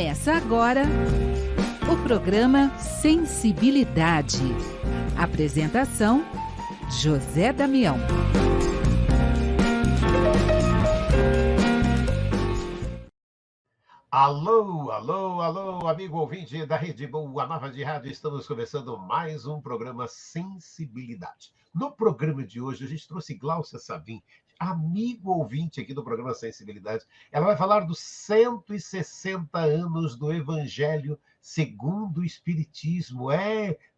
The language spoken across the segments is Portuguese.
Começa agora o programa Sensibilidade. Apresentação: José Damião. Alô, alô, alô, amigo ouvinte da Rede Boa Nova de Rádio. Estamos começando mais um programa Sensibilidade. No programa de hoje, a gente trouxe Gláucia Savim, amigo ouvinte aqui do programa Sensibilidade. Ela vai falar dos 160 anos do Evangelho segundo o Espiritismo.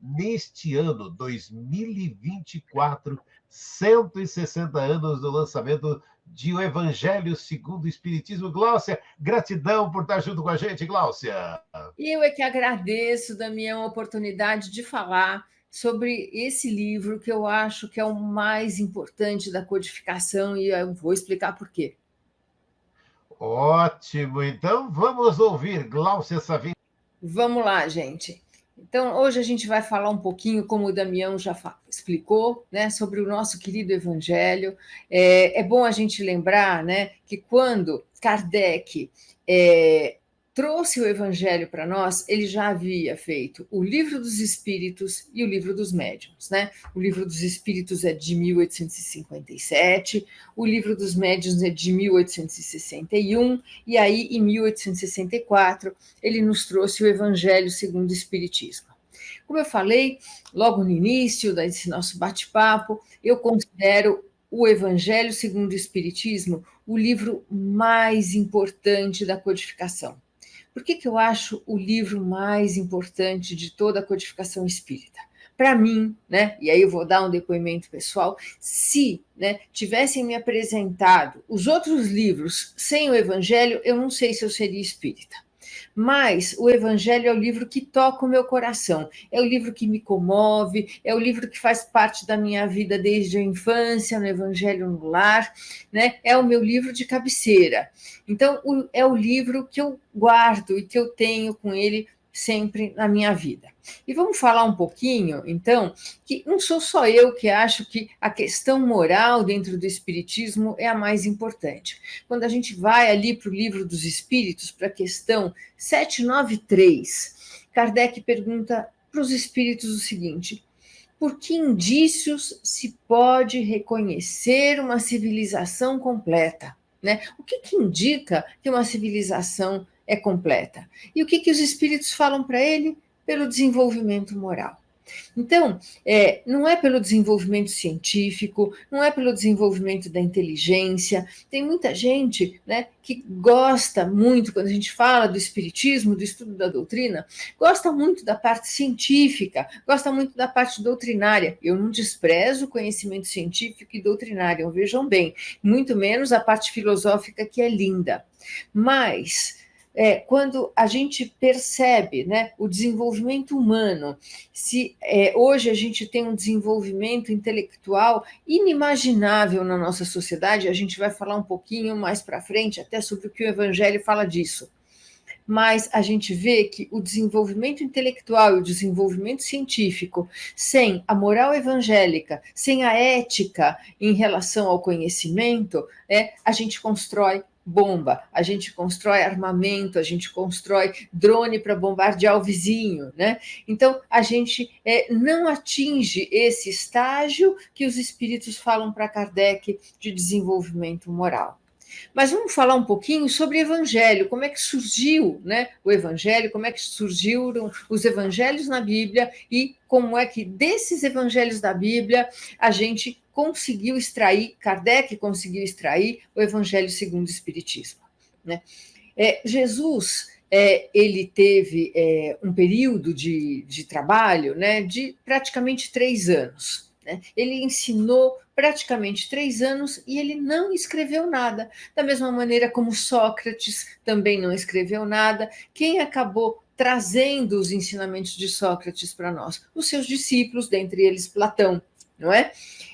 Neste ano, 2024, 160 anos do lançamento de O Evangelho segundo o Espiritismo. Gláucia, gratidão por estar junto com a gente, Gláucia. Eu é que agradeço, Damião, a oportunidade de falar sobre esse livro que eu acho que é o mais importante da codificação e eu vou explicar por quê. Ótimo, então vamos ouvir Gláucia Savim. Vamos lá, gente. Então, hoje a gente vai falar um pouquinho, como o Damião já explicou, né, sobre o nosso querido Evangelho. É bom a gente lembrar, né, que quando Kardec trouxe o Evangelho para nós, ele já havia feito o Livro dos Espíritos e o Livro dos Médiuns, né? O Livro dos Espíritos é de 1857, o Livro dos Médiuns é de 1861, e aí, em 1864, ele nos trouxe o Evangelho segundo o Espiritismo. Como eu falei logo no início desse nosso bate-papo, eu considero o Evangelho segundo o Espiritismo o livro mais importante da codificação. Por que eu acho o livro mais importante de toda a codificação espírita? Para mim, né, e aí eu vou dar um depoimento pessoal, se, né, tivessem me apresentado os outros livros sem o Evangelho, eu não sei se eu seria espírita. Mas o Evangelho é o livro que toca o meu coração, é o livro que me comove, é o livro que faz parte da minha vida desde a infância, no Evangelho no Lar, né? É o meu livro de cabeceira. Então, é o livro que eu guardo e que eu tenho com ele sempre na minha vida. E vamos falar um pouquinho, então, que não sou só eu que acho que a questão moral dentro do Espiritismo é a mais importante. Quando a gente vai ali para o Livro dos Espíritos, para a questão 793, Kardec pergunta para os espíritos o seguinte: por que indícios se pode reconhecer uma civilização completa? Né? O que indica que uma civilização é completa? E o que os espíritos falam para ele? Pelo desenvolvimento moral. Então, não é pelo desenvolvimento científico, não é pelo desenvolvimento da inteligência. Tem muita gente, né, que gosta muito, quando a gente fala do espiritismo, do estudo da doutrina, gosta muito da parte científica, gosta muito da parte doutrinária. Eu não desprezo o conhecimento científico e doutrinário, vejam bem, muito menos a parte filosófica, que é linda. Mas quando a gente percebe, né, o desenvolvimento humano, se hoje a gente tem um desenvolvimento intelectual inimaginável na nossa sociedade, a gente vai falar um pouquinho mais para frente até sobre o que o Evangelho fala disso. Mas a gente vê que o desenvolvimento intelectual e o desenvolvimento científico, sem a moral evangélica, sem a ética em relação ao conhecimento, a gente constrói bomba, a gente constrói armamento, a gente constrói drone para bombardear o vizinho, né? Então, a gente não atinge esse estágio que os espíritos falam para Kardec de desenvolvimento moral. Mas vamos falar um pouquinho sobre o Evangelho, como é que surgiu, né, o Evangelho, como é que surgiram os Evangelhos na Bíblia e como é que desses Evangelhos da Bíblia a gente conseguiu extrair, Kardec conseguiu extrair o Evangelho segundo o Espiritismo. Né? Jesus, ele teve um período de trabalho, né, de praticamente 3 anos. Ele ensinou praticamente 3 anos e ele não escreveu nada. Da mesma maneira como Sócrates também não escreveu nada. Quem acabou trazendo os ensinamentos de Sócrates para nós? Os seus discípulos, dentre eles Platão, não é?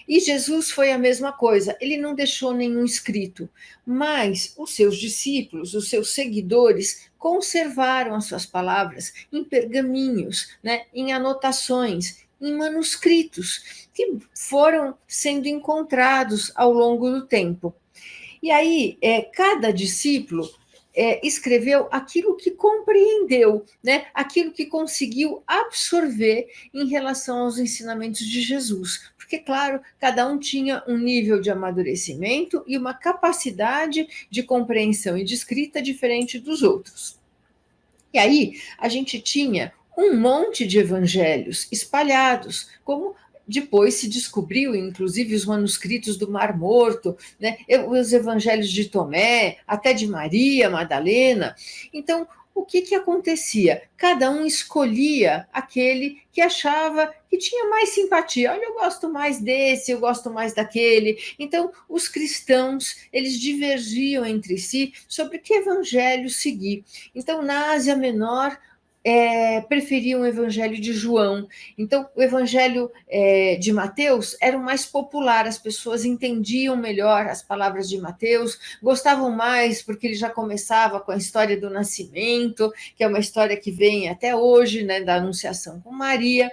E Jesus foi a mesma coisa, ele não deixou nenhum escrito, mas os seus discípulos, os seus seguidores, conservaram as suas palavras em pergaminhos, né, em anotações, em manuscritos, que foram sendo encontrados ao longo do tempo. E aí, cada discípulo escreveu aquilo que compreendeu, né? Aquilo que conseguiu absorver em relação aos ensinamentos de Jesus. Porque, claro, cada um tinha um nível de amadurecimento e uma capacidade de compreensão e de escrita diferente dos outros. E aí, a gente tinha um monte de evangelhos espalhados, como depois se descobriu, inclusive, os manuscritos do Mar Morto, né? Os evangelhos de Tomé, até de Maria Madalena. Então, o que acontecia? Cada um escolhia aquele que achava que tinha mais simpatia. Olha, eu gosto mais desse, eu gosto mais daquele. Então, os cristãos, eles divergiam entre si sobre que evangelho seguir. Então, na Ásia Menor, preferiam o evangelho de João. Então, o evangelho de Mateus era o mais popular, as pessoas entendiam melhor as palavras de Mateus, gostavam mais porque ele já começava com a história do nascimento, que é uma história que vem até hoje, né, da Anunciação com Maria.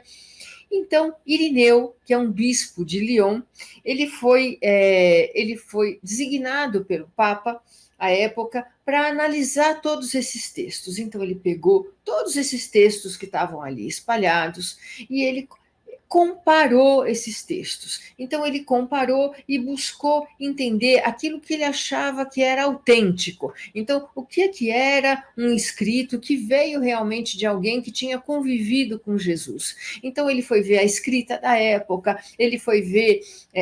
Então, Irineu, que é um bispo de Lyon, ele foi designado pelo Papa, à época, para analisar todos esses textos. Então, ele pegou todos esses textos que estavam ali espalhados e ele comparou esses textos. Então, ele comparou e buscou entender aquilo que ele achava que era autêntico. Então, o que era um escrito que veio realmente de alguém que tinha convivido com Jesus. Então, ele foi ver a escrita da época, ele foi ver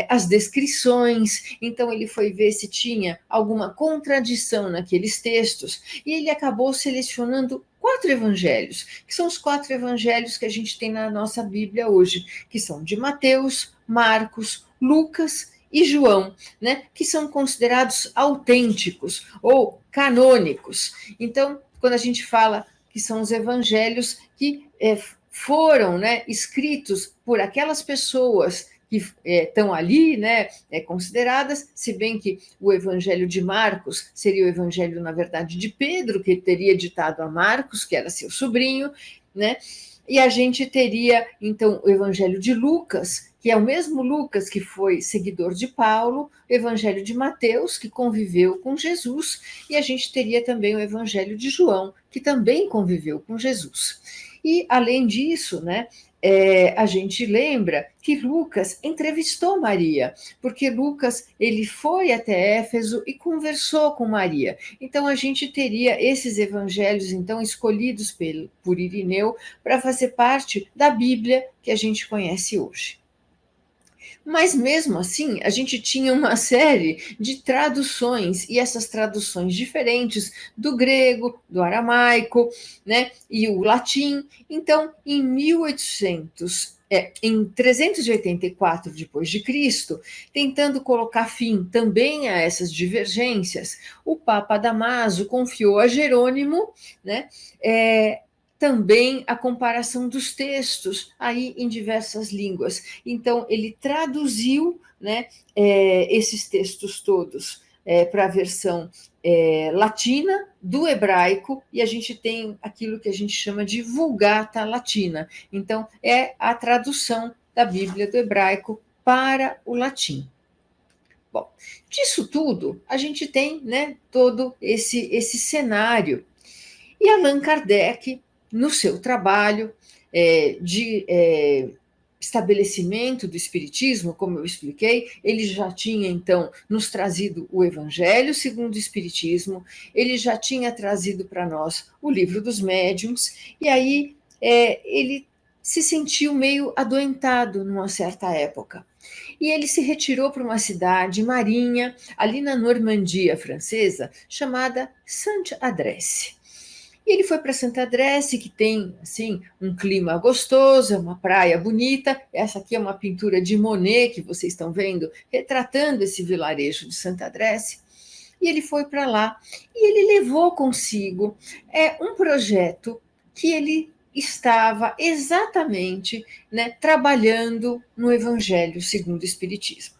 as descrições, então ele foi ver se tinha alguma contradição naqueles textos, e ele acabou selecionando 4 evangelhos, que são os 4 evangelhos que a gente tem na nossa Bíblia hoje, que são de Mateus, Marcos, Lucas e João, né, que são considerados autênticos ou canônicos. Então, quando a gente fala que são os evangelhos que foram, né, escritos por aquelas pessoas que estão ali, né, consideradas, se bem que o evangelho de Marcos seria o evangelho, na verdade, de Pedro, que teria ditado a Marcos, que era seu sobrinho, né, e a gente teria, então, o evangelho de Lucas, que é o mesmo Lucas que foi seguidor de Paulo, o evangelho de Mateus, que conviveu com Jesus, e a gente teria também o evangelho de João, que também conviveu com Jesus. E, além disso, né, a gente lembra que Lucas entrevistou Maria, porque Lucas ele foi até Éfeso e conversou com Maria. Então, a gente teria esses evangelhos, então, escolhidos por Irineu para fazer parte da Bíblia que a gente conhece hoje. Mas, mesmo assim, a gente tinha uma série de traduções, e essas traduções diferentes do grego, do aramaico, né, e o latim. Então, em 384 depois de Cristo, tentando colocar fim também a essas divergências, o Papa Damaso confiou a Jerônimo, né, também a comparação dos textos aí em diversas línguas. Então, ele traduziu, né, esses textos todos para a versão latina do hebraico, e a gente tem aquilo que a gente chama de Vulgata Latina. Então, é a tradução da Bíblia do hebraico para o latim. Bom, disso tudo, a gente tem, né, todo esse cenário. E Allan Kardec, no seu trabalho de estabelecimento do Espiritismo, como eu expliquei, ele já tinha, então, nos trazido o Evangelho segundo o Espiritismo, ele já tinha trazido para nós o Livro dos Médiuns, e aí ele se sentiu meio adoentado numa certa época. E ele se retirou para uma cidade marinha, ali na Normandia francesa, chamada Sainte-Adresse. E ele foi para Sainte-Adresse, que tem assim um clima gostoso, uma praia bonita. Essa aqui é uma pintura de Monet, que vocês estão vendo, retratando esse vilarejo de Sainte-Adresse. E ele foi para lá e ele levou consigo um projeto que ele estava exatamente, né, trabalhando no Evangelho segundo o Espiritismo.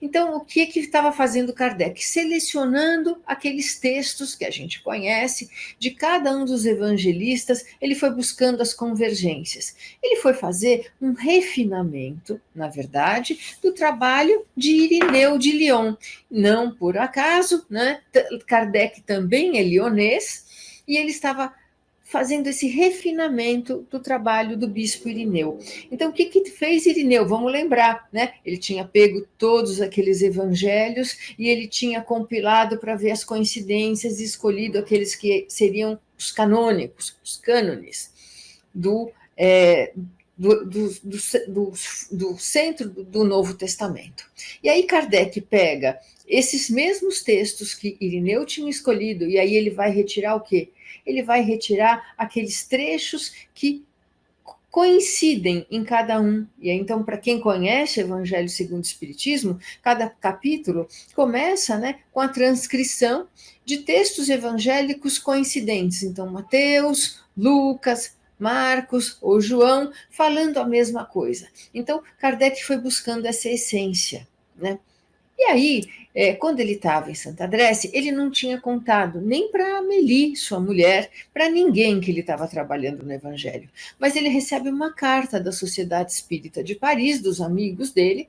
Então, o que estava fazendo Kardec? Selecionando aqueles textos que a gente conhece, de cada um dos evangelistas, ele foi buscando as convergências. Ele foi fazer um refinamento, na verdade, do trabalho de Irineu de Lyon. Não por acaso, né? Kardec também é lionês, e ele estava fazendo esse refinamento do trabalho do bispo Irineu. Então, o que fez Irineu? Vamos lembrar, né? Ele tinha pego todos aqueles evangelhos e ele tinha compilado para ver as coincidências e escolhido aqueles que seriam os canônicos, os cânones do centro do Novo Testamento. E aí Kardec pega esses mesmos textos que Irineu tinha escolhido, e aí ele vai retirar o quê? Ele vai retirar aqueles trechos que coincidem em cada um. E aí, então, para quem conhece o Evangelho segundo o Espiritismo, cada capítulo começa, né, com a transcrição de textos evangélicos coincidentes. Então, Mateus, Lucas, Marcos ou João falando a mesma coisa. Então, Kardec foi buscando essa essência, né? E aí, quando ele estava em Santa Adresse, ele não tinha contado nem para Amélie, sua mulher, para ninguém que ele estava trabalhando no Evangelho. Mas ele recebe uma carta da Sociedade Espírita de Paris, dos amigos dele,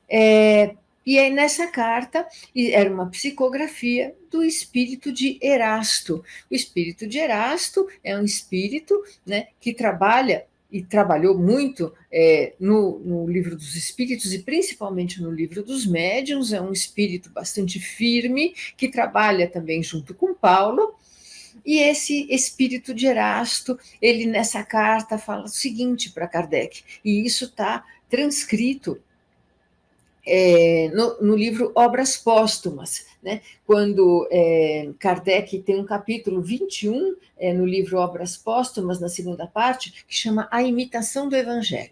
e aí nessa carta era uma psicografia do espírito de Erasto. O espírito de Erasto é um espírito, né, que trabalha e trabalhou muito no Livro dos Espíritos e principalmente no Livro dos Médiuns. É um espírito bastante firme, que trabalha também junto com Paulo. E esse espírito de Erasto, ele nessa carta fala o seguinte para Kardec, e isso está transcrito no livro Obras Póstumas, né? Quando Kardec tem um capítulo 21 no livro Obras Póstumas, na segunda parte, que chama A Imitação do Evangelho.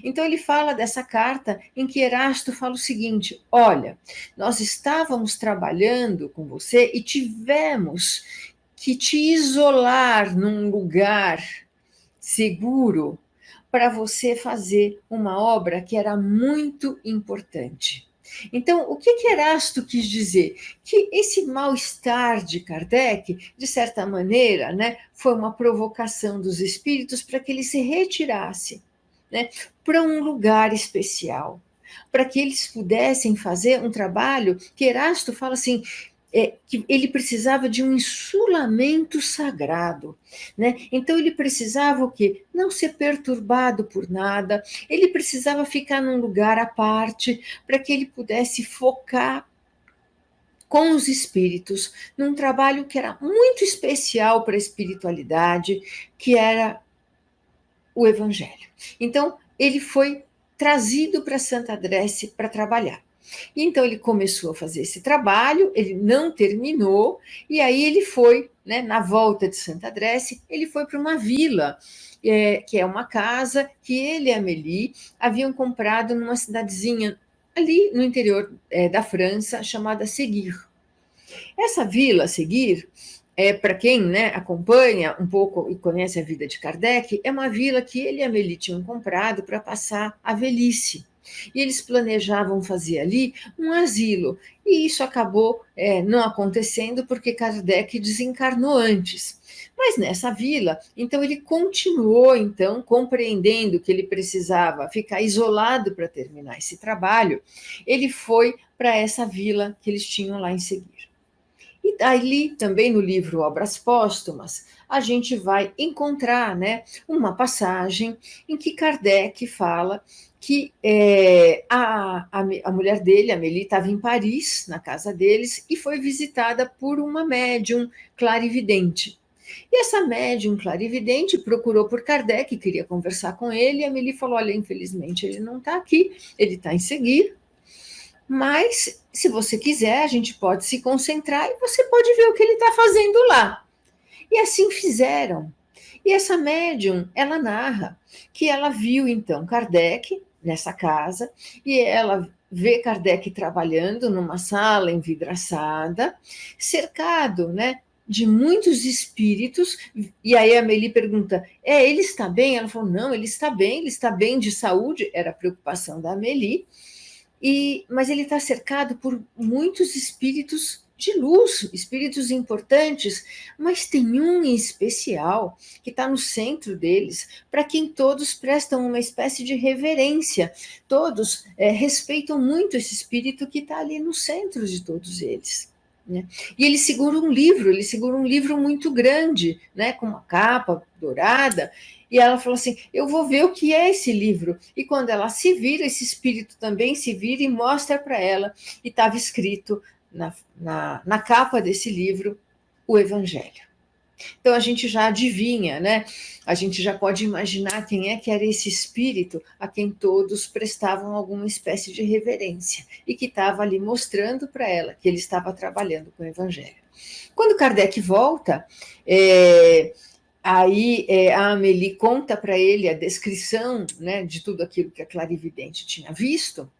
Então ele fala dessa carta em que Erasto fala o seguinte: olha, nós estávamos trabalhando com você e tivemos que te isolar num lugar seguro para você fazer uma obra que era muito importante. Então, o que Erasto quis dizer? Que esse mal-estar de Kardec, de certa maneira, né, foi uma provocação dos espíritos para que ele se retirasse, né, para um lugar especial, para que eles pudessem fazer um trabalho que Erasto fala assim, que ele precisava de um insulamento sagrado, né? Então ele precisava o quê? Não ser perturbado por nada, ele precisava ficar num lugar à parte para que ele pudesse focar com os espíritos num trabalho que era muito especial para a espiritualidade, que era o Evangelho. Então ele foi trazido para Santa Adresse para trabalhar. Então ele começou a fazer esse trabalho, ele não terminou, e aí ele foi, né, na volta de Santa Adresse, ele foi para uma vila, que é uma casa que ele e a Amélie haviam comprado numa cidadezinha ali no interior da França, chamada Seguir. Essa vila, Seguir, para quem, né, acompanha um pouco e conhece a vida de Kardec, é uma vila que ele e a Amélie tinham comprado para passar a velhice. E eles planejavam fazer ali um asilo, e isso acabou não acontecendo porque Kardec desencarnou antes. Mas nessa vila, então ele continuou então compreendendo que ele precisava ficar isolado para terminar esse trabalho, ele foi para essa vila que eles tinham lá em Seguir. E ali, também no livro Obras Póstumas, a gente vai encontrar, né, uma passagem em que Kardec fala que a mulher dele, a Amélie, estava em Paris, na casa deles, e foi visitada por uma médium clarividente. E essa médium clarividente procurou por Kardec, queria conversar com ele, e a Amélie falou, olha, infelizmente ele não está aqui, ele está em Seguir, mas se você quiser, a gente pode se concentrar e você pode ver o que ele está fazendo lá. E assim fizeram. E essa médium, ela narra que ela viu, então, Kardec nessa casa, e ela vê Kardec trabalhando numa sala envidraçada, cercado, né, de muitos espíritos, e aí a Amélie pergunta, ele está bem? Ela falou, não, ele está bem de saúde, era a preocupação da Amélie. Mas ele está cercado por muitos espíritos de luz, espíritos importantes, mas tem um em especial que está no centro deles, para quem todos prestam uma espécie de reverência, todos respeitam muito esse espírito que está ali no centro de todos eles. Né? E ele segura um livro muito grande, né, com uma capa dourada, e ela falou assim, eu vou ver o que é esse livro. E quando ela se vira, esse espírito também se vira e mostra para ela, e estava escrito na capa desse livro, o Evangelho. Então a gente já adivinha, né? A gente já pode imaginar quem é que era esse espírito a quem todos prestavam alguma espécie de reverência e que estava ali mostrando para ela que ele estava trabalhando com o Evangelho. Quando Kardec volta, aí a Amélie conta para ele a descrição, né, de tudo aquilo que a clarividente tinha visto,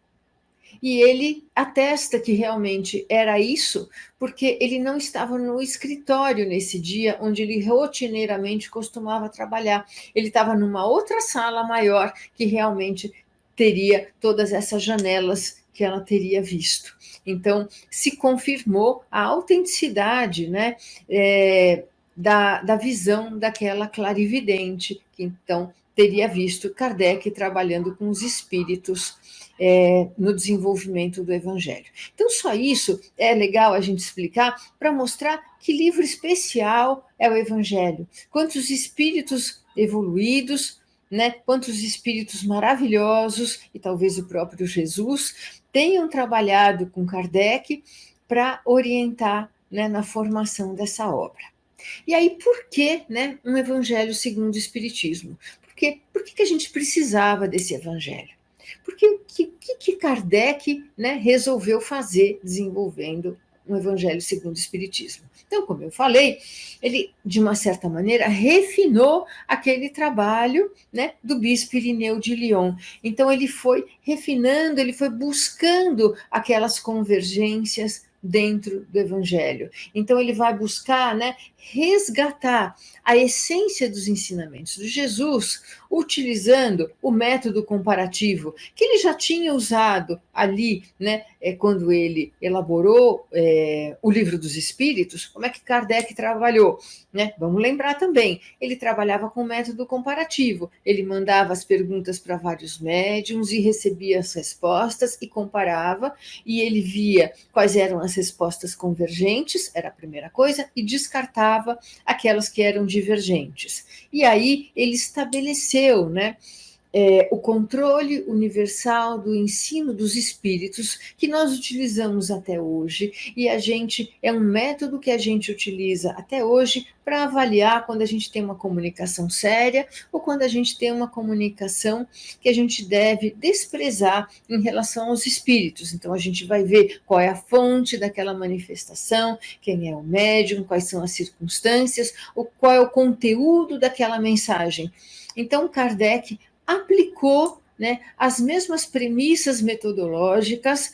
e ele atesta que realmente era isso, porque ele não estava no escritório nesse dia, onde ele rotineiramente costumava trabalhar. Ele estava numa outra sala maior, que realmente teria todas essas janelas que ela teria visto. Então, se confirmou a autenticidade, né, da visão daquela clarividente, que então teria visto Kardec trabalhando com os espíritos no desenvolvimento do Evangelho. Então, só isso é legal a gente explicar para mostrar que livro especial é o Evangelho. Quantos espíritos evoluídos, né, quantos espíritos maravilhosos, e talvez o próprio Jesus, tenham trabalhado com Kardec para orientar, né, na formação dessa obra. E aí, por que, né, um Evangelho segundo o Espiritismo? Por que a gente precisava desse Evangelho? Porque o que Kardec, né, resolveu fazer desenvolvendo um Evangelho segundo o Espiritismo? Então, como eu falei, ele, de uma certa maneira, refinou aquele trabalho, né, do bispo Irineu de Lyon. Então, ele foi refinando, ele foi buscando aquelas convergências dentro do Evangelho. Então, ele vai buscar, né, resgatar a essência dos ensinamentos de Jesus, utilizando o método comparativo, que ele já tinha usado ali, né, quando ele elaborou o Livro dos Espíritos. Como é que Kardec trabalhou? Né? Vamos lembrar também, ele trabalhava com método comparativo, ele mandava as perguntas para vários médiums e recebia as respostas e comparava, e ele via quais eram as respostas convergentes, era a primeira coisa, e descartava aquelas que eram divergentes. E aí ele estabeleceu, né, o controle universal do ensino dos espíritos que nós utilizamos até hoje, e é um método que a gente utiliza até hoje para avaliar quando a gente tem uma comunicação séria ou quando a gente tem uma comunicação que a gente deve desprezar em relação aos espíritos. Então a gente vai ver qual é a fonte daquela manifestação, quem é o médium, quais são as circunstâncias, qual é o conteúdo daquela mensagem. Então Kardec aplicou, né, as mesmas premissas metodológicas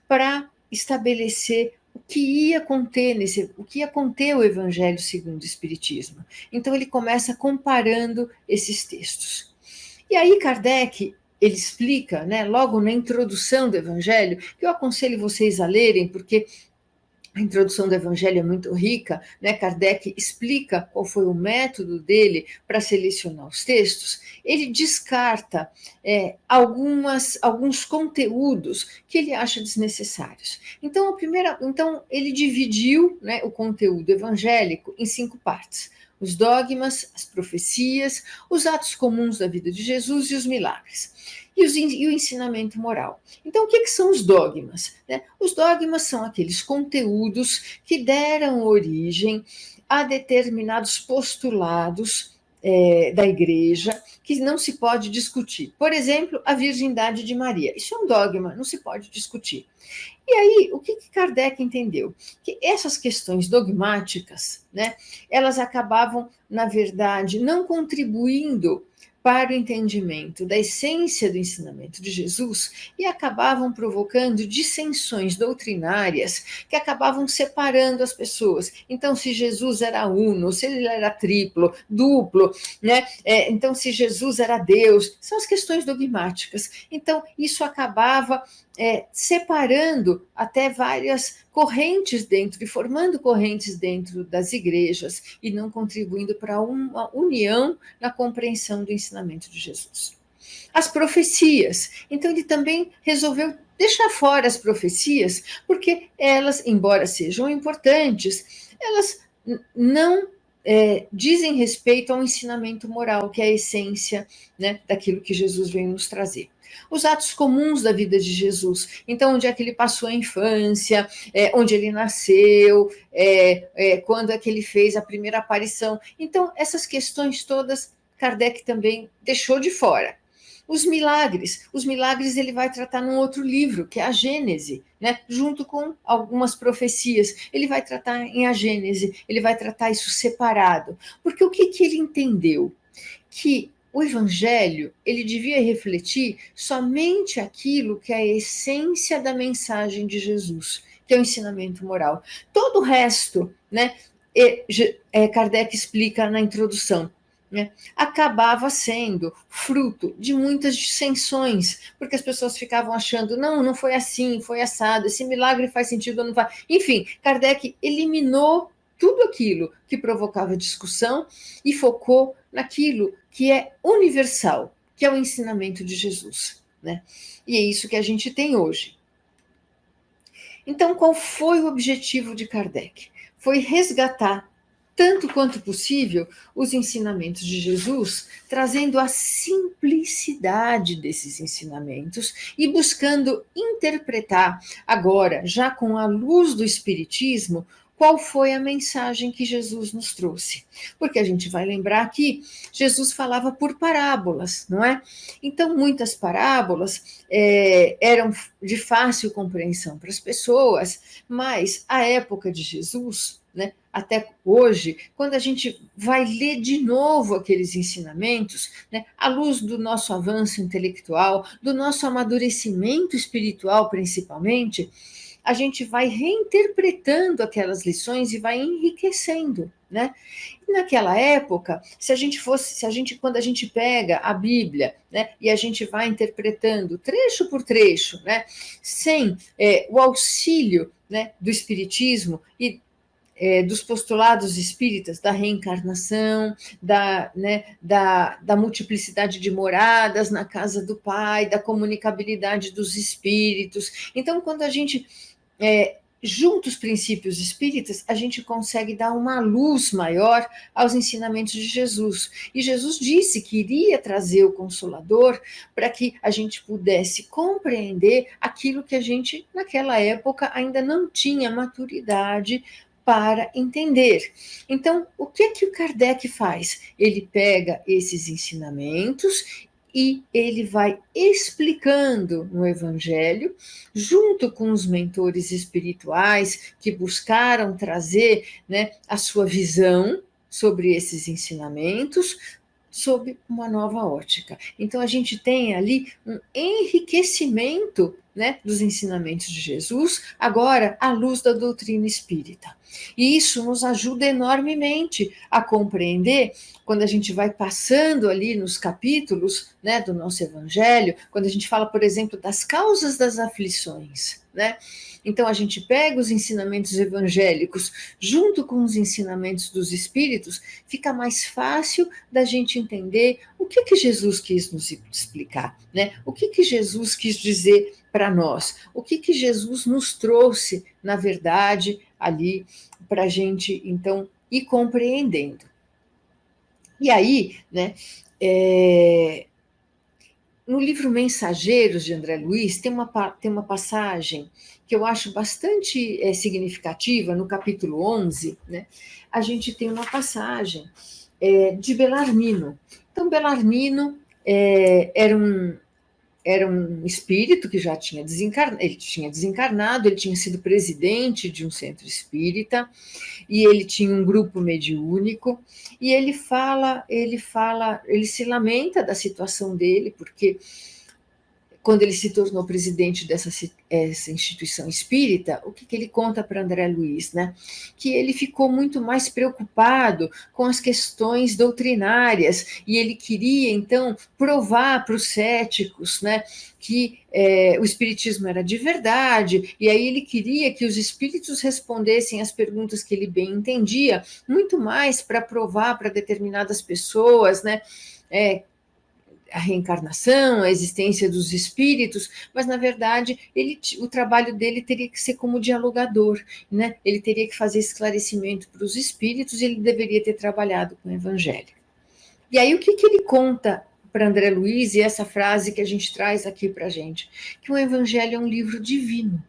para estabelecer o que ia conter o Evangelho segundo o Espiritismo. Então ele começa comparando esses textos. E aí Kardec, ele explica, né, logo na introdução do Evangelho, que eu aconselho vocês a lerem, porque a introdução do Evangelho é muito rica, né? Kardec explica qual foi o método dele para selecionar os textos. Ele descarta alguns conteúdos que ele acha desnecessários. Então, ele dividiu, né, o conteúdo evangélico em 5 partes: os dogmas, as profecias, os atos comuns da vida de Jesus e os milagres. E o ensinamento moral. Então, o que são os dogmas? Os dogmas são aqueles conteúdos que deram origem a determinados postulados da igreja que não se pode discutir. Por exemplo, a virgindade de Maria. Isso é um dogma, não se pode discutir. E aí, o que Kardec entendeu? Que essas questões dogmáticas, né, elas acabavam, na verdade, não contribuindo para o entendimento da essência do ensinamento de Jesus e acabavam provocando dissensões doutrinárias que acabavam separando as pessoas. Então, se Jesus era uno, se ele era triplo, duplo, né? Então, se Jesus era Deus, são as questões dogmáticas. Então, isso acabava separando até várias correntes dentro, e formando correntes dentro das igrejas, e não contribuindo para uma união na compreensão do ensinamento de Jesus. As profecias. Então, ele também resolveu deixar fora as profecias, porque elas, embora sejam importantes, elas não dizem respeito ao ensinamento moral, que é a essência, né, daquilo que Jesus veio nos trazer. Os atos comuns da vida de Jesus, então onde é que ele passou a infância, onde ele nasceu, quando é que ele fez a primeira aparição. Então, essas questões todas, Kardec também deixou de fora. Os milagres ele vai tratar num outro livro, que é a Gênese, né? Junto com algumas profecias. Ele vai tratar em a Gênese, ele vai tratar isso separado. Porque o que ele entendeu? Que o Evangelho, ele devia refletir somente aquilo que é a essência da mensagem de Jesus, que é o ensinamento moral. Todo o resto, né, Kardec explica na introdução, né, acabava sendo fruto de muitas dissensões, porque as pessoas ficavam achando, não foi assim, foi assado, esse milagre faz sentido ou não faz. Enfim, Kardec eliminou tudo aquilo que provocava discussão e focou naquilo que é universal, que é o ensinamento de Jesus, né? E é isso que a gente tem hoje. Então, qual foi o objetivo de Kardec? Foi resgatar, tanto quanto possível, os ensinamentos de Jesus, trazendo a simplicidade desses ensinamentos e buscando interpretar, agora, já com a luz do Espiritismo, qual foi a mensagem que Jesus nos trouxe. Porque a gente vai lembrar que Jesus falava por parábolas, não é? Então, muitas parábolas eram de fácil compreensão para as pessoas, mas a época de Jesus, né, até hoje, quando a gente vai ler de novo aqueles ensinamentos, né, à luz do nosso avanço intelectual, do nosso amadurecimento espiritual, principalmente, a gente vai reinterpretando aquelas lições e vai enriquecendo, né? E naquela época, quando a gente pega a Bíblia, né, e a gente vai interpretando trecho por trecho, né, sem o auxílio, né, do Espiritismo e dos postulados espíritas, da reencarnação, da multiplicidade de moradas na casa do Pai, da comunicabilidade dos espíritos. Então, quando a gente junta os princípios espíritas, a gente consegue dar uma luz maior aos ensinamentos de Jesus. E Jesus disse que iria trazer o Consolador para que a gente pudesse compreender aquilo que a gente, naquela época, ainda não tinha maturidade para entender. Então, o que o Kardec faz? Ele pega esses ensinamentos e ele vai explicando no Evangelho, junto com os mentores espirituais que buscaram trazer, né, a sua visão sobre esses ensinamentos, sob uma nova ótica. Então, a gente tem ali um enriquecimento, né, dos ensinamentos de Jesus, agora à luz da doutrina espírita. E isso nos ajuda enormemente a compreender, quando a gente vai passando ali nos capítulos, né, do nosso Evangelho, quando a gente fala, por exemplo, das causas das aflições, né? Então, a gente pega os ensinamentos evangélicos junto com os ensinamentos dos espíritos, fica mais fácil da gente entender o que Jesus quis nos explicar, né? O que Jesus quis dizer para nós, o que Jesus nos trouxe, na verdade, ali, para a gente, então, ir compreendendo. E aí, né, no livro Mensageiros, de André Luiz, tem uma passagem que eu acho bastante significativa, no capítulo 11, né, a gente tem uma passagem de Belarmino. Então, Belarmino era era um espírito que já tinha desencarnado, ele tinha sido presidente de um centro espírita, e ele tinha um grupo mediúnico, e ele se lamenta da situação dele, porque quando ele se tornou presidente essa instituição espírita, o que ele conta para André Luiz, né? Que ele ficou muito mais preocupado com as questões doutrinárias, e ele queria, então, provar para os céticos, né, que o espiritismo era de verdade, e aí ele queria que os espíritos respondessem as perguntas que ele bem entendia, muito mais para provar para determinadas pessoas, né, a reencarnação, a existência dos espíritos, mas, na verdade, o trabalho dele teria que ser como dialogador, né? Ele teria que fazer esclarecimento para os espíritos, e ele deveria ter trabalhado com o Evangelho. E aí, o que ele conta para André Luiz, e essa frase que a gente traz aqui para a gente? Que o Evangelho é um livro divino.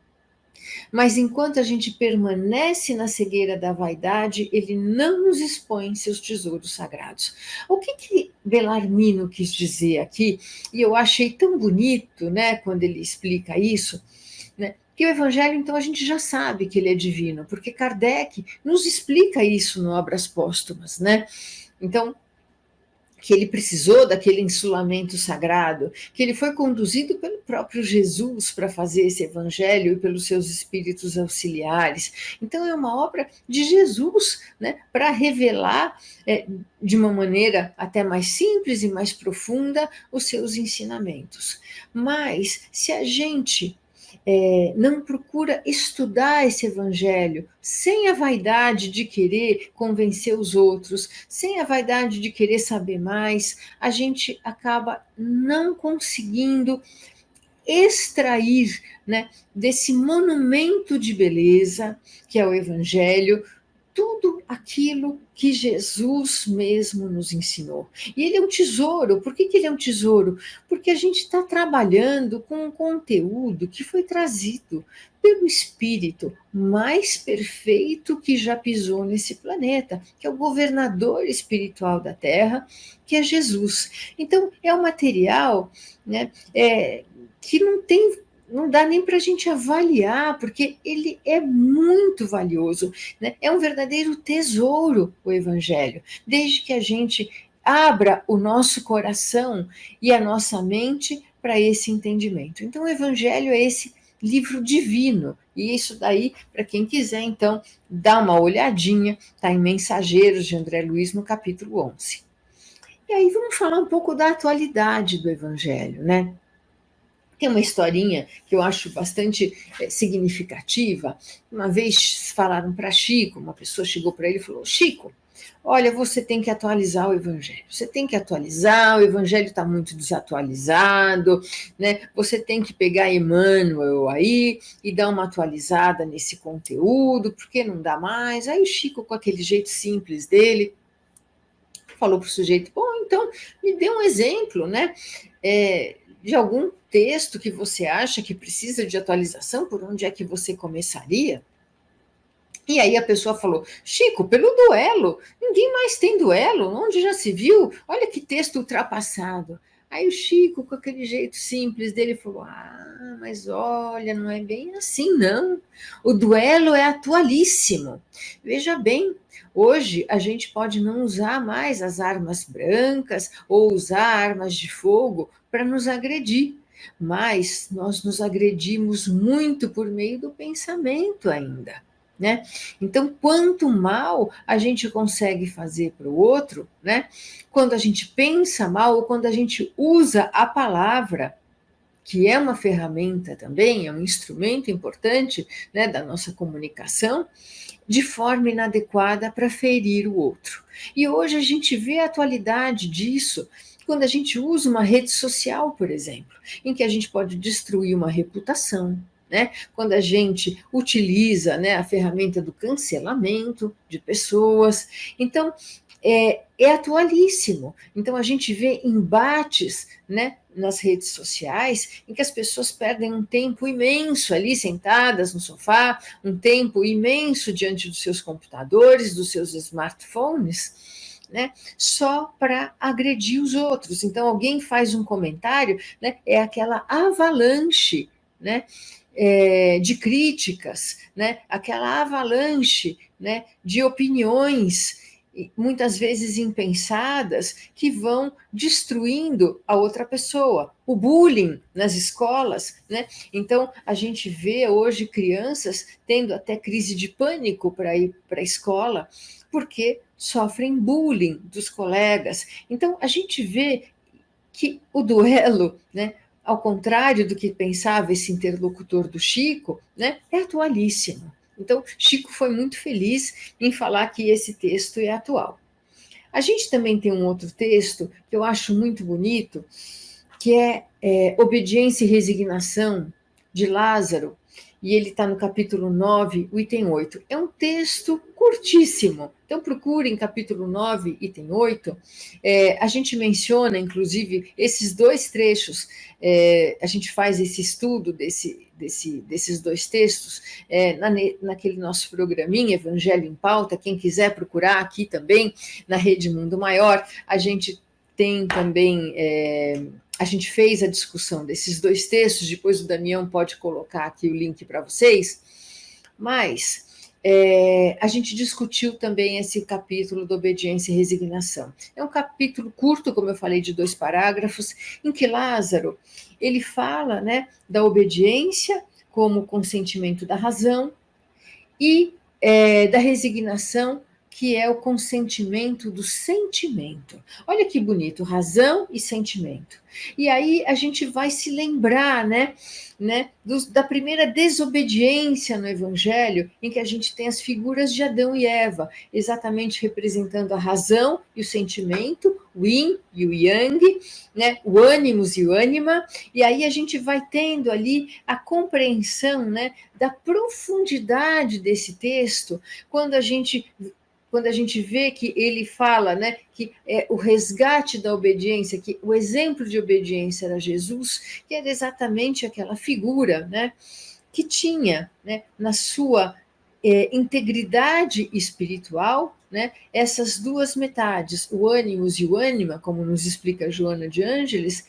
Mas enquanto a gente permanece na cegueira da vaidade, ele não nos expõe seus tesouros sagrados. O que Bellarmino quis dizer aqui, e eu achei tão bonito, né, quando ele explica isso, né, que o Evangelho, então, a gente já sabe que ele é divino, porque Kardec nos explica isso no Obras Póstumas, né? Então, que ele precisou daquele insulamento sagrado, que ele foi conduzido pelo próprio Jesus para fazer esse evangelho e pelos seus espíritos auxiliares. Então, é uma obra de Jesus, né, para revelar de uma maneira até mais simples e mais profunda os seus ensinamentos. Mas, se a gente não procura estudar esse evangelho sem a vaidade de querer convencer os outros, sem a vaidade de querer saber mais, a gente acaba não conseguindo extrair, né, desse monumento de beleza que é o evangelho, tudo aquilo que Jesus mesmo nos ensinou. E ele é um tesouro. Por que ele é um tesouro? Porque a gente está trabalhando com um conteúdo que foi trazido pelo Espírito mais perfeito que já pisou nesse planeta, que é o governador espiritual da Terra, que é Jesus. Então, é um material, né, que não dá nem para a gente avaliar, porque ele é muito valioso, né? É um verdadeiro tesouro o Evangelho, desde que a gente abra o nosso coração e a nossa mente para esse entendimento. Então, o Evangelho é esse livro divino, e isso daí, para quem quiser, então, dá uma olhadinha, está em Mensageiros de André Luiz, no capítulo 11. E aí vamos falar um pouco da atualidade do Evangelho, né? Tem uma historinha que eu acho bastante significativa. Uma vez falaram para Chico, uma pessoa chegou para ele e falou: Chico, olha, você tem que atualizar o Evangelho. Você tem que atualizar, o Evangelho está muito desatualizado, né? Você tem que pegar Emmanuel aí e dar uma atualizada nesse conteúdo, porque não dá mais. Aí o Chico, com aquele jeito simples dele, falou para o sujeito: bom, então me dê um exemplo, né? De algum texto que você acha que precisa de atualização, por onde é que você começaria? E aí a pessoa falou: Chico, pelo duelo, ninguém mais tem duelo, onde já se viu? Olha que texto ultrapassado. Aí o Chico, com aquele jeito simples dele, falou: mas olha, não é bem assim, não. O duelo é atualíssimo. Veja bem, hoje a gente pode não usar mais as armas brancas ou usar armas de fogo para nos agredir, mas nós nos agredimos muito por meio do pensamento ainda, né? Então, quanto mal a gente consegue fazer para o outro, né? Quando a gente pensa mal ou quando a gente usa a palavra, que é uma ferramenta também, é um instrumento importante, né, da nossa comunicação, de forma inadequada para ferir o outro. E hoje a gente vê a atualidade disso quando a gente usa uma rede social, por exemplo, em que a gente pode destruir uma reputação, né? Quando a gente utiliza, né, a ferramenta do cancelamento de pessoas. Então, é atualíssimo. Então, a gente vê embates, né, nas redes sociais, em que as pessoas perdem um tempo imenso ali sentadas no sofá, um tempo imenso diante dos seus computadores, dos seus smartphones, né, só para agredir os outros. Então, alguém faz um comentário, né, é aquela avalanche, né, de críticas, né, aquela avalanche, né, de opiniões, muitas vezes impensadas, que vão destruindo a outra pessoa. O bullying nas escolas, né? Então, a gente vê hoje crianças tendo até crise de pânico para ir para a escola, porque sofrem bullying dos colegas. Então, a gente vê que o duelo, né, ao contrário do que pensava esse interlocutor do Chico, né, é atualíssimo. Então, Chico foi muito feliz em falar que esse texto é atual. A gente também tem um outro texto que eu acho muito bonito, que é Obediência e Resignação, de Lázaro, e ele está no capítulo 9, o item 8. É um texto curtíssimo, então procurem capítulo 9, item 8. A gente menciona, inclusive, esses dois trechos, a gente faz esse estudo desses dois textos naquele nosso programinha, Evangelho em Pauta. Quem quiser procurar aqui também, na Rede Mundo Maior, a gente tem também... A gente fez a discussão desses dois textos, depois o Damião pode colocar aqui o link para vocês, mas a gente discutiu também esse capítulo da obediência e resignação. É um capítulo curto, como eu falei, de 2 parágrafos, em que Lázaro, ele fala, né, da obediência como consentimento da razão e da resignação, que é o consentimento do sentimento. Olha que bonito, razão e sentimento. E aí a gente vai se lembrar, né, da primeira desobediência no Evangelho, em que a gente tem as figuras de Adão e Eva, exatamente representando a razão e o sentimento, o yin e o yang, né, o ânimos e o ânima, e aí a gente vai tendo ali a compreensão, né, da profundidade desse texto, quando a gente vê que ele fala, né, que é o resgate da obediência, que o exemplo de obediência era Jesus, que era exatamente aquela figura, né, que tinha, né, na sua integridade espiritual, né, essas duas metades, o ânimos e o ânima, como nos explica Joana de Ângeles,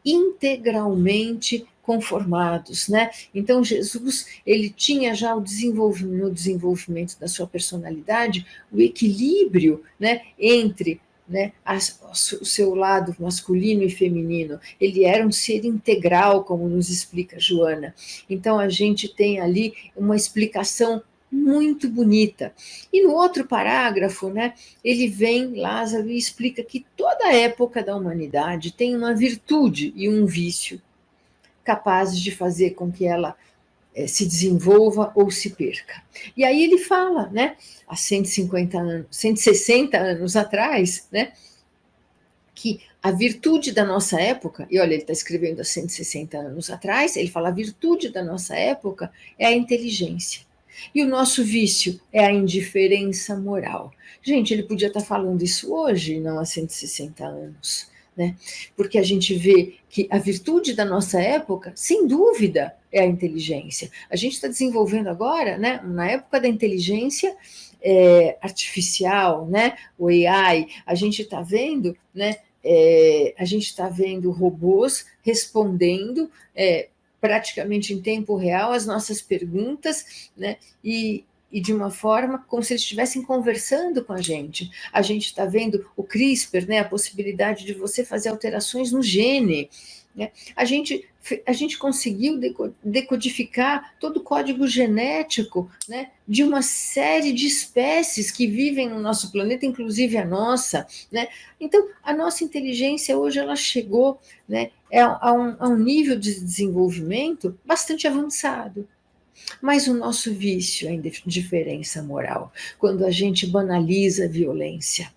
integralmente conformados, né? Então Jesus, ele tinha já no desenvolvimento da sua personalidade o equilíbrio, né, entre, né, o seu lado masculino e feminino. Ele era um ser integral, como nos explica Joana. Então a gente tem ali uma explicação muito bonita. E no outro parágrafo, né, ele vem, Lázaro, e explica que toda época da humanidade tem uma virtude e um vício capazes de fazer com que ela se desenvolva ou se perca. E aí ele fala, né, há 160 anos atrás, né, que a virtude da nossa época, e olha, ele está escrevendo há 160 anos atrás, ele fala, a virtude da nossa época é a inteligência. E o nosso vício é a indiferença moral. Gente, ele podia estar falando isso hoje, não há 160 anos, né? Porque a gente vê que a virtude da nossa época, sem dúvida, é a inteligência. A gente está desenvolvendo agora, né, na época da inteligência artificial, né, o AI, a gente está vendo, né, a gente está vendo robôs respondendo praticamente em tempo real as nossas perguntas, né, e de uma forma como se eles estivessem conversando com a gente. A gente está vendo o CRISPR, né, a possibilidade de você fazer alterações no gene, né? A gente conseguiu decodificar todo o código genético, né, de uma série de espécies que vivem no nosso planeta, inclusive a nossa, né? Então, a nossa inteligência hoje ela chegou, né, a um nível de desenvolvimento bastante avançado. Mas o nosso vício é a indiferença moral, quando a gente banaliza a violência,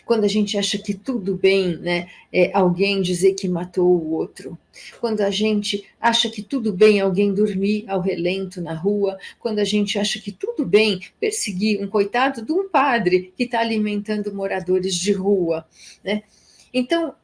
quando a gente acha que tudo bem, né, alguém dizer que matou o outro, quando a gente acha que tudo bem alguém dormir ao relento na rua, quando a gente acha que tudo bem perseguir um coitado de um padre que está alimentando moradores de rua, né? Então,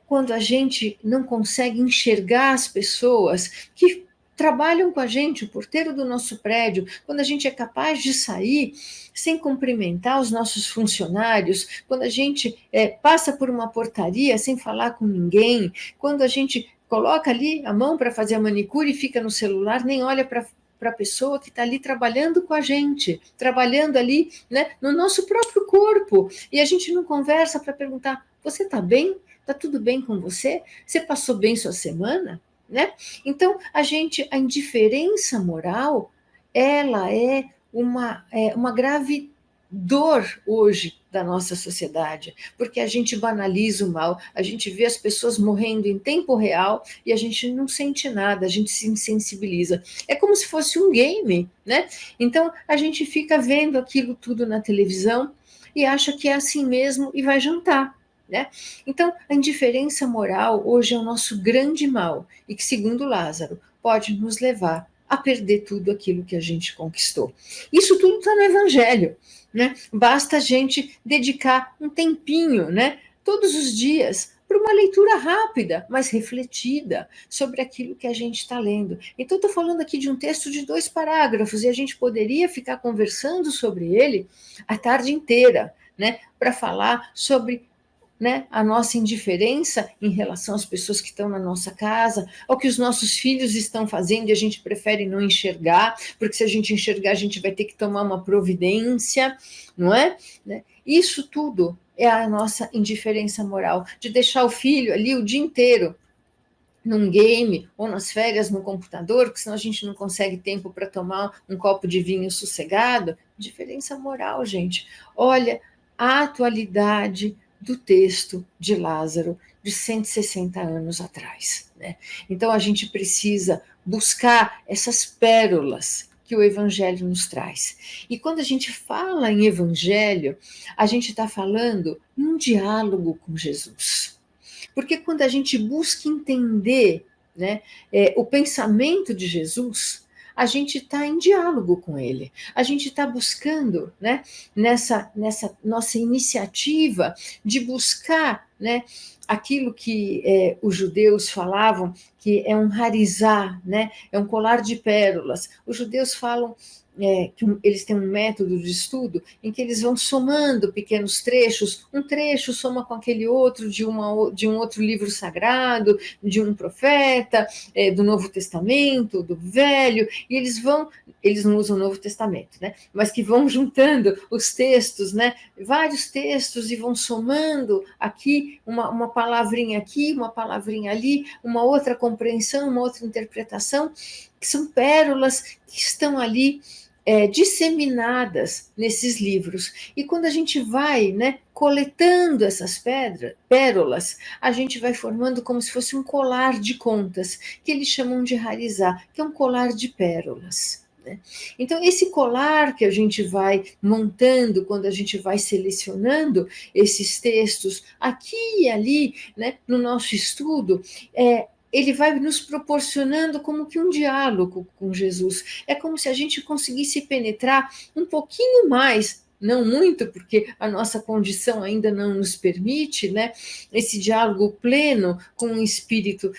quando a gente não consegue enxergar as pessoas que trabalham com a gente, o porteiro do nosso prédio, quando a gente é capaz de sair sem cumprimentar os nossos funcionários, quando a gente passa por uma portaria sem falar com ninguém, quando a gente coloca ali a mão para fazer a manicure e fica no celular, nem olha para a pessoa que está ali trabalhando com a gente, trabalhando ali, né, no nosso próprio corpo, e a gente não conversa para perguntar, você está bem? Está tudo bem com você? Você passou bem sua semana? Né? Então, a indiferença moral, ela é uma grave dor hoje da nossa sociedade, porque a gente banaliza o mal, a gente vê as pessoas morrendo em tempo real e a gente não sente nada, a gente se insensibiliza. É como se fosse um game, né? Então, a gente fica vendo aquilo tudo na televisão e acha que é assim mesmo e vai jantar. Né? Então, a indiferença moral hoje é o nosso grande mal e que, segundo Lázaro, pode nos levar a perder tudo aquilo que a gente conquistou. Isso tudo está no Evangelho. Né? Basta a gente dedicar um tempinho, né, todos os dias, para uma leitura rápida, mas refletida sobre aquilo que a gente está lendo. Então, estou falando aqui de um texto de 2 parágrafos e a gente poderia ficar conversando sobre ele a tarde inteira, né, para falar sobre, né, a nossa indiferença em relação às pessoas que estão na nossa casa, ao que os nossos filhos estão fazendo e a gente prefere não enxergar, porque se a gente enxergar, a gente vai ter que tomar uma providência, não é? Isso tudo é a nossa indiferença moral, de deixar o filho ali o dia inteiro num game ou nas férias no computador, porque senão a gente não consegue tempo para tomar um copo de vinho sossegado. Diferença moral, gente. Olha, a atualidade do texto de Lázaro de 160 anos atrás. Né? Então, a gente precisa buscar essas pérolas que o Evangelho nos traz. E quando a gente fala em Evangelho, a gente está falando num diálogo com Jesus. Porque quando a gente busca entender, né, o pensamento de Jesus, a gente está em diálogo com ele. A gente está buscando, né, nessa nossa iniciativa de buscar, né, aquilo que os judeus falavam que é um harizá, né, é um colar de pérolas. Os judeus falam que eles têm um método de estudo em que eles vão somando pequenos trechos, um trecho soma com aquele outro de um outro livro sagrado, de um profeta, do Novo Testamento, do Velho, e eles não usam o Novo Testamento, né? Mas que vão juntando os textos, né? Vários textos, e vão somando aqui uma palavrinha aqui, uma palavrinha ali, uma outra compreensão, uma outra interpretação, que são pérolas que estão ali disseminadas nesses livros. E quando a gente vai, né, coletando essas pérolas, a gente vai formando como se fosse um colar de contas, que eles chamam de harizá, que é um colar de pérolas. Né? Então, esse colar que a gente vai montando, quando a gente vai selecionando esses textos aqui e ali, né, no nosso estudo, ele vai nos proporcionando como que um diálogo com Jesus. É como se a gente conseguisse penetrar um pouquinho mais, não muito, porque a nossa condição ainda não nos permite, né, esse diálogo pleno com o Espírito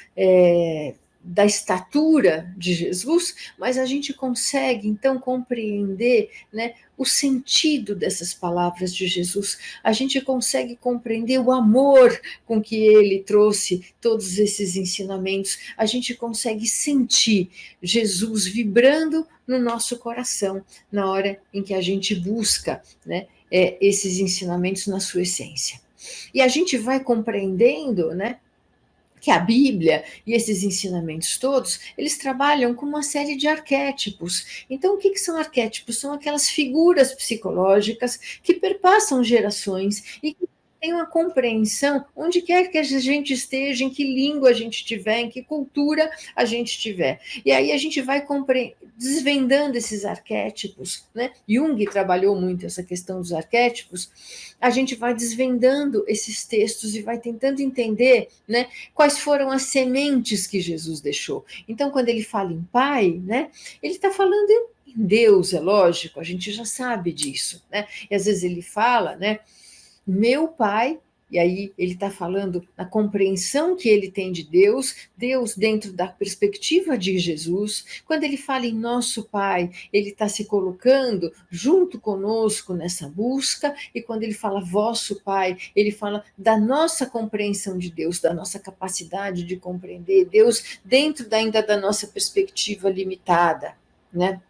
da estatura de Jesus, mas a gente consegue, então, compreender, né, o sentido dessas palavras de Jesus. A gente consegue compreender o amor com que ele trouxe todos esses ensinamentos. A gente consegue sentir Jesus vibrando no nosso coração na hora em que a gente busca, né, esses ensinamentos na sua essência. E a gente vai compreendendo, né, que a Bíblia e esses ensinamentos todos, eles trabalham com uma série de arquétipos. Então, o que são arquétipos? São aquelas figuras psicológicas que perpassam gerações e que têm uma compreensão onde quer que a gente esteja, em que língua a gente estiver, em que cultura a gente estiver. E aí a gente vai desvendando esses arquétipos, né? Jung trabalhou muito essa questão dos arquétipos. A gente vai desvendando esses textos e vai tentando entender, né, quais foram as sementes que Jesus deixou. Então, quando ele fala em Pai, né, ele está falando em Deus, é lógico, a gente já sabe disso. Né? E às vezes ele fala, né, meu Pai E aí ele está falando na compreensão que ele tem de Deus, Deus dentro da perspectiva de Jesus. Quando ele fala em nosso Pai, ele está se colocando junto conosco nessa busca, e quando ele fala vosso Pai, ele fala da nossa compreensão de Deus, da nossa capacidade de compreender Deus dentro ainda da nossa perspectiva limitada, né?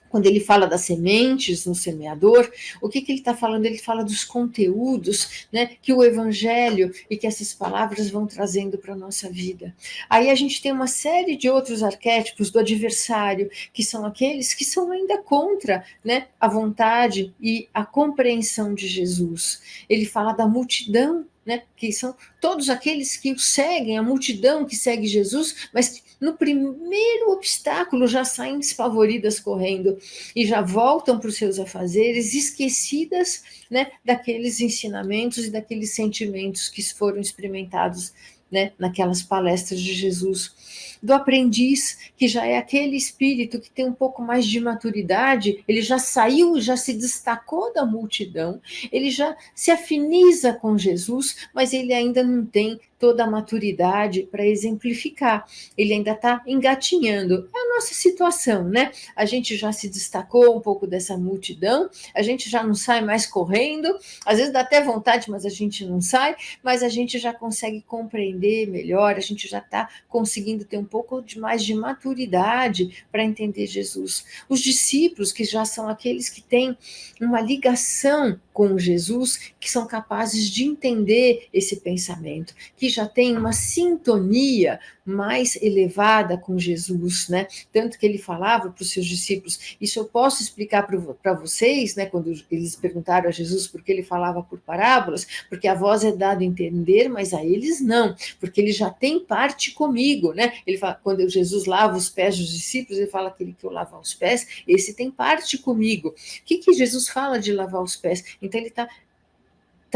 Quando ele fala das sementes no semeador, o que ele está falando? Ele fala dos conteúdos, né, que o Evangelho e que essas palavras vão trazendo para a nossa vida. Aí a gente tem uma série de outros arquétipos do adversário, que são aqueles que são ainda contra, né, a vontade e a compreensão de Jesus. Ele fala da multidão, né, que são todos aqueles que o seguem, a multidão que segue Jesus, mas no primeiro obstáculo já saem despavoridas correndo e já voltam para os seus afazeres, esquecidas, né, daqueles ensinamentos e daqueles sentimentos que foram experimentados, né, naquelas palestras de Jesus. Do aprendiz, que já é aquele espírito que tem um pouco mais de maturidade, ele já saiu, já se destacou da multidão, ele já se afiniza com Jesus, mas ele ainda não tem toda a maturidade para exemplificar, ele ainda está engatinhando. É a nossa situação, né? A gente já se destacou um pouco dessa multidão, a gente já não sai mais correndo, às vezes dá até vontade, mas a gente não sai, mas a gente já consegue compreender melhor, a gente já está conseguindo ter um pouco mais de maturidade para entender Jesus. Os discípulos, que já são aqueles que têm uma ligação com Jesus, que são capazes de entender esse pensamento, que já têm uma sintonia mais elevada com Jesus, né? Tanto que ele falava para os seus discípulos, isso eu posso explicar para vocês, né? Quando eles perguntaram a Jesus por que ele falava por parábolas, porque a vós é dado entender, mas a eles não, porque ele já tem parte comigo, né? Ele fala, quando Jesus lava os pés dos discípulos, ele fala aquele que eu lavo os pés, esse tem parte comigo. O que Jesus fala de lavar os pés? Então ele está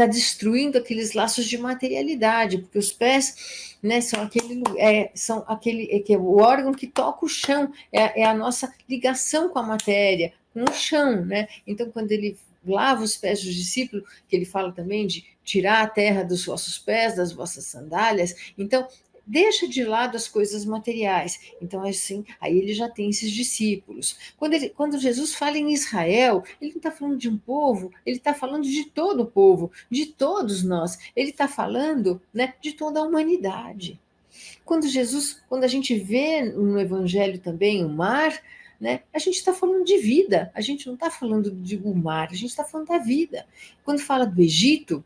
destruindo aqueles laços de materialidade, porque os pés, né, são aquele que é o órgão que toca o chão, é a nossa ligação com a matéria, com o chão, né? Então, quando ele lava os pés dos discípulos, que ele fala também de tirar a terra dos vossos pés, das vossas sandálias, então deixa de lado as coisas materiais. Então, assim, aí ele já tem esses discípulos. Quando Jesus fala em Israel, ele não está falando de um povo, ele está falando de todo o povo, de todos nós. Ele está falando, né, de toda a humanidade. Quando a gente vê no Evangelho também o mar, né, a gente está falando de vida, a gente não está falando de o mar, a gente está falando da vida. Quando fala do Egito,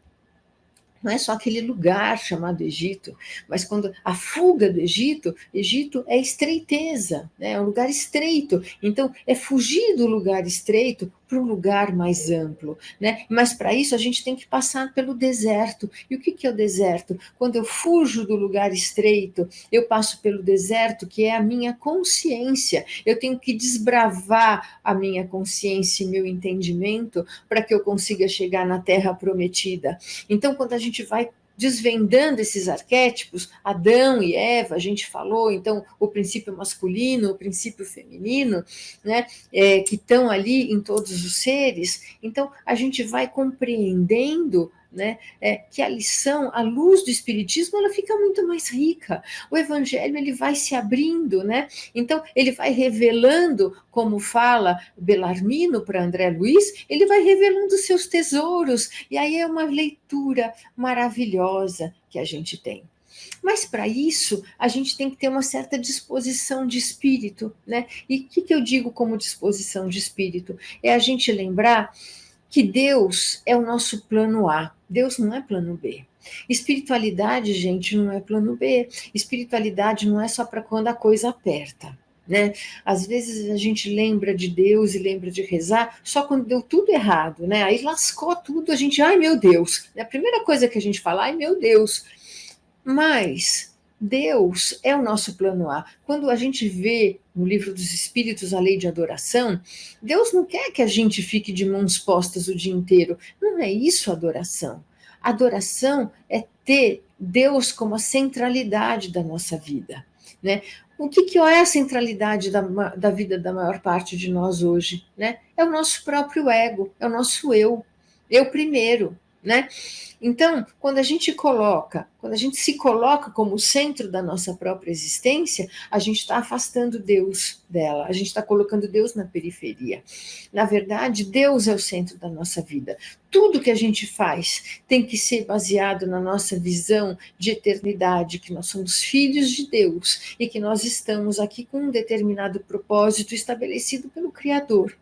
não é só aquele lugar chamado Egito, mas quando a fuga do Egito, Egito é estreiteza, né? É um lugar estreito. Então, é fugir do lugar estreito para um lugar mais amplo, né? Mas para isso a gente tem que passar pelo deserto. E o que é o deserto? Quando eu fujo do lugar estreito, eu passo pelo deserto, que é a minha consciência. Eu tenho que desbravar a minha consciência e meu entendimento para que eu consiga chegar na terra prometida. Então, quando a gente vai desvendando esses arquétipos, Adão e Eva, a gente falou, então, o princípio masculino, o princípio feminino, né, que estão ali em todos os seres, então a gente vai compreendendo, né, que a lição, a luz do Espiritismo, ela fica muito mais rica. O Evangelho, ele vai se abrindo, né? Então, ele vai revelando, como fala Bellarmino para André Luiz, ele vai revelando seus tesouros, e aí é uma leitura maravilhosa que a gente tem. Mas para isso, a gente tem que ter uma certa disposição de espírito, né? E o que eu digo como disposição de espírito? É a gente lembrar que Deus é o nosso plano A, Deus não é plano B. Espiritualidade, gente, não é plano B. Espiritualidade não é só para quando a coisa aperta, né? Às vezes a gente lembra de Deus e lembra de rezar só quando deu tudo errado, né? Aí lascou tudo, a gente, ai meu Deus. A primeira coisa que a gente fala, ai meu Deus. Mas Deus é o nosso plano A. Quando a gente vê no Livro dos Espíritos a lei de adoração, Deus não quer que a gente fique de mãos postas o dia inteiro. Não é isso adoração. Adoração é ter Deus como a centralidade da nossa vida, né? O que é a centralidade da vida da maior parte de nós hoje, né? É o nosso próprio ego, é o nosso eu primeiro. né? Então, quando a gente se coloca como centro da nossa própria existência, a gente está afastando Deus dela, a gente está colocando Deus na periferia. Na verdade, Deus é o centro da nossa vida. Tudo que a gente faz tem que ser baseado na nossa visão de eternidade, que nós somos filhos de Deus e que nós estamos aqui com um determinado propósito estabelecido pelo Criador.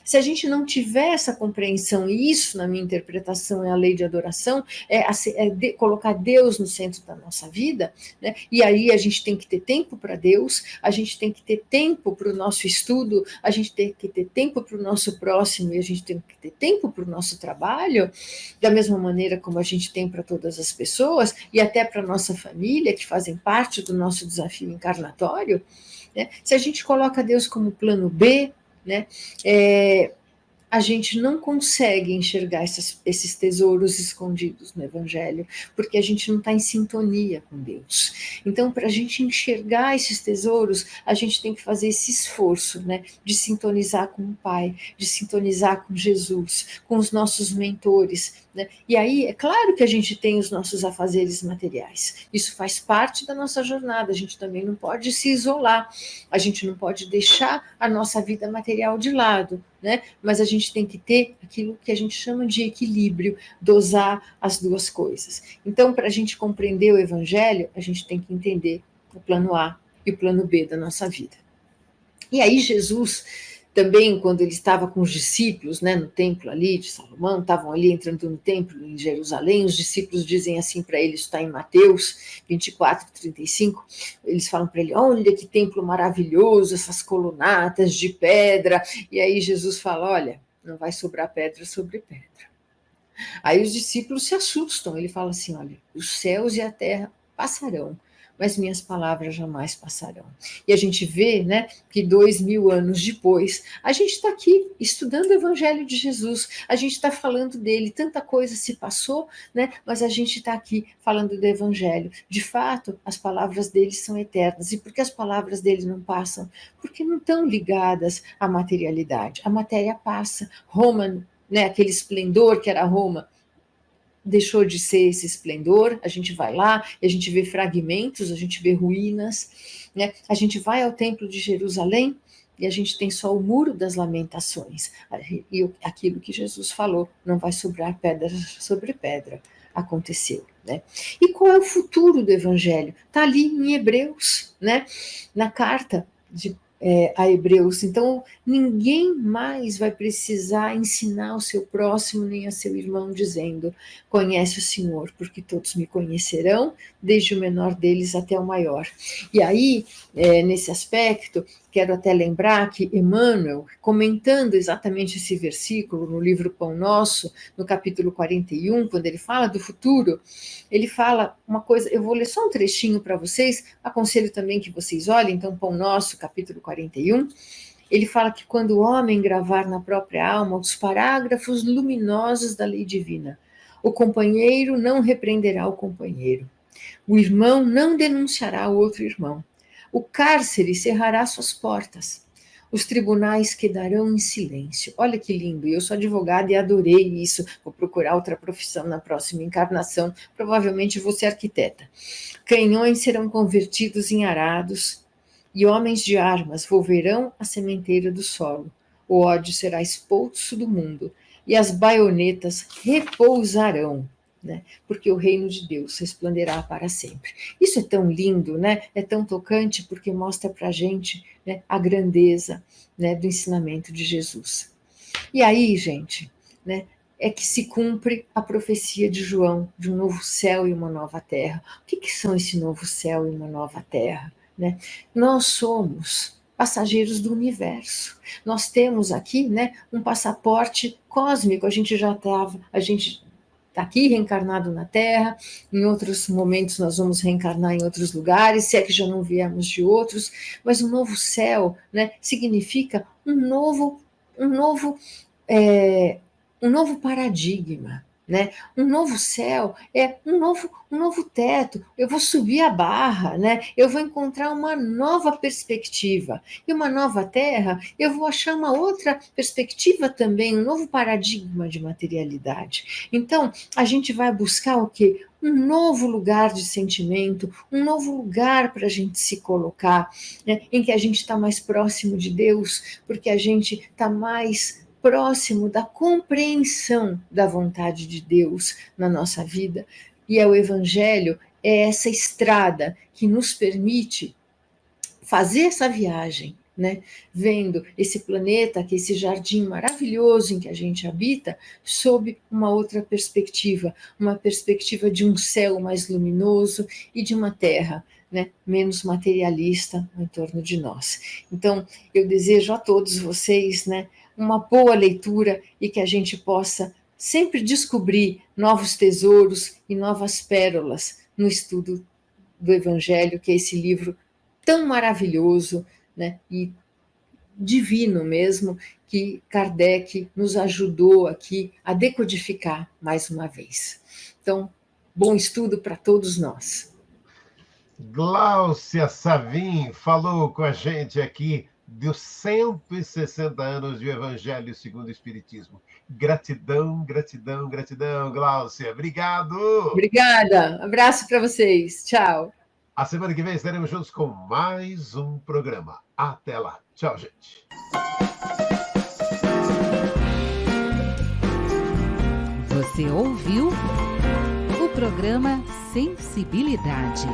Se a gente não tiver essa compreensão, e isso, na minha interpretação, é a lei de adoração, colocar Deus no centro da nossa vida, né? E aí a gente tem que ter tempo para Deus, a gente tem que ter tempo para o nosso estudo, a gente tem que ter tempo para o nosso próximo, e a gente tem que ter tempo para o nosso trabalho, da mesma maneira como a gente tem para todas as pessoas, e até para a nossa família, que fazem parte do nosso desafio encarnatório, né? Se a gente coloca Deus como plano B, né? A gente não consegue enxergar esses tesouros escondidos no Evangelho, porque a gente não está em sintonia com Deus. Então, para a gente enxergar esses tesouros, a gente tem que fazer esse esforço, né, de sintonizar com o Pai, de sintonizar com Jesus, com os nossos mentores, né? E aí, é claro que a gente tem os nossos afazeres materiais, isso faz parte da nossa jornada, a gente também não pode se isolar, a gente não pode deixar a nossa vida material de lado, né? Mas a gente tem que ter aquilo que a gente chama de equilíbrio, dosar as duas coisas. Então, para a gente compreender o Evangelho, a gente tem que entender o plano A e o plano B da nossa vida. E aí Jesus, também quando ele estava com os discípulos, né, no templo ali de Salomão, estavam ali entrando no templo em Jerusalém, os discípulos dizem assim para ele, isso está em Mateus 24, 35, eles falam para ele, olha que templo maravilhoso, essas colunatas de pedra, e aí Jesus fala, olha, não vai sobrar pedra sobre pedra. Aí os discípulos se assustam, ele fala assim, olha, os céus e a terra passarão, mas minhas palavras jamais passarão. E a gente vê, né, que 2000 anos depois, a gente está aqui estudando o Evangelho de Jesus, a gente está falando dele, tanta coisa se passou, né, mas a gente está aqui falando do Evangelho. De fato, as palavras dele são eternas. E por que as palavras dele não passam? Porque não estão ligadas à materialidade. A matéria passa. Roma, né, aquele esplendor que era Roma, deixou de ser esse esplendor, a gente vai lá e a gente vê fragmentos, a gente vê ruínas, né? A gente vai ao templo de Jerusalém e a gente tem só o muro das lamentações, e aquilo que Jesus falou, não vai sobrar pedra sobre pedra, aconteceu, né? E qual é o futuro do Evangelho? Está ali em Hebreus, né? Na carta a Hebreus. Então, ninguém mais vai precisar ensinar ao seu próximo nem a seu irmão, dizendo, conhece o Senhor, porque todos me conhecerão, desde o menor deles até o maior. E aí, nesse aspecto, quero até lembrar que Emmanuel, comentando exatamente esse versículo no livro Pão Nosso, no capítulo 41, quando ele fala do futuro, ele fala uma coisa, eu vou ler só um trechinho para vocês, aconselho também que vocês olhem, então Pão Nosso, capítulo 41, ele fala que quando o homem gravar na própria alma os parágrafos luminosos da lei divina, o companheiro não repreenderá o companheiro, o irmão não denunciará o outro irmão, o cárcere cerrará suas portas, os tribunais quedarão em silêncio. Olha que lindo, eu sou advogada e adorei isso, vou procurar outra profissão na próxima encarnação, provavelmente vou ser arquiteta. Canhões serão convertidos em arados, e homens de armas volverão à sementeira do solo. O ódio será expulso do mundo, e as baionetas repousarão, né? Porque o reino de Deus resplandecerá para sempre. Isso é tão lindo, né? É tão tocante, porque mostra para a gente, né, a grandeza, né, do ensinamento de Jesus. E aí, gente, né, é que se cumpre a profecia de João, de um novo céu e uma nova terra. O que são esse novo céu e uma nova terra? Né? Nós somos passageiros do universo. Nós temos aqui, né, um passaporte cósmico. A gente está aqui reencarnado na Terra, em outros momentos nós vamos reencarnar em outros lugares, se é que já não viemos de outros, mas um novo céu, né, significa um novo paradigma, né? Um novo céu é um novo teto. Eu vou subir a barra, né? Eu vou encontrar uma nova perspectiva. E uma nova terra, eu vou achar uma outra perspectiva também, um novo paradigma de materialidade. Então, a gente vai buscar o quê? Um novo lugar de sentimento, um novo lugar para a gente se colocar, né? Em que a gente está mais próximo de Deus, porque a gente está mais próximo da compreensão da vontade de Deus na nossa vida. E o Evangelho é essa estrada que nos permite fazer essa viagem, né? Vendo esse planeta, que esse jardim maravilhoso em que a gente habita, sob uma outra perspectiva, uma perspectiva de um céu mais luminoso e de uma terra, né, menos materialista em torno de nós. Então, eu desejo a todos vocês, né, uma boa leitura e que a gente possa sempre descobrir novos tesouros e novas pérolas no estudo do Evangelho, que é esse livro tão maravilhoso, né, e divino mesmo, que Kardec nos ajudou aqui a decodificar mais uma vez. Então, bom estudo para todos nós. Gláucia Savim falou com a gente aqui dos 160 anos de Evangelho segundo o Espiritismo. Gratidão, gratidão, gratidão, Gláucia. Obrigado! Obrigada, abraço para vocês, tchau. A semana que vem estaremos juntos com mais um programa. Até lá. Tchau, gente. Você ouviu o programa Sensibilidade.